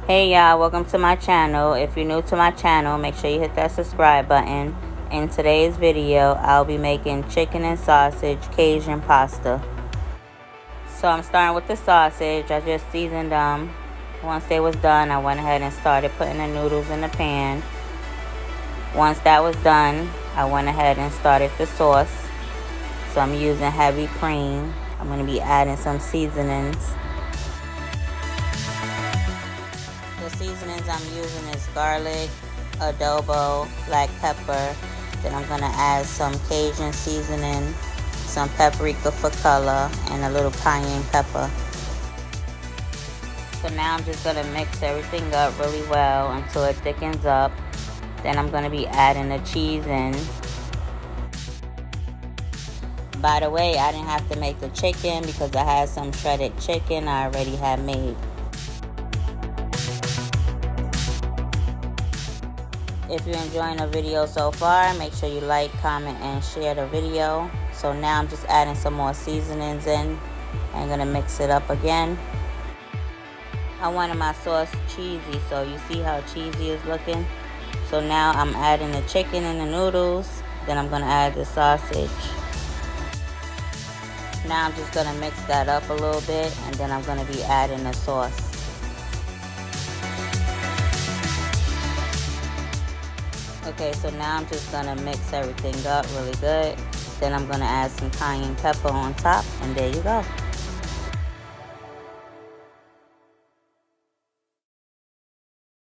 Hey y'all, welcome to my channel. If you're new to my channel, make sure you hit that subscribe button. In today's video, I'll be making chicken and sausage Cajun pasta. So I'm starting with the sausage. I just seasoned them. Once they was done, I went ahead and started putting the noodles in the pan. Once that was done, I went ahead and started the sauce. So I'm using heavy cream. I'm going to be adding some seasonings. The seasonings I'm using is garlic, adobo, black pepper. Then I'm going to add some Cajun seasoning, some paprika for color, and a little cayenne pepper. So now I'm just going to mix everything up really well until it thickens up. Then I'm going to be adding the cheese in. By the way, I didn't have to make the chicken because I had some shredded chicken I already had made. If you're enjoying the video so far, make sure you like, comment, and share the video. So now I'm just adding some more seasonings in. I'm going to mix it up again. I wanted my sauce cheesy, so you see how cheesy it's looking. So now I'm adding the chicken and the noodles. Then I'm going to add the sausage. Now I'm just going to mix that up a little bit, and then I'm going to be adding the sauce. Okay, so now I'm just going to mix everything up really good. Then I'm going to add some cayenne pepper on top, and there you go.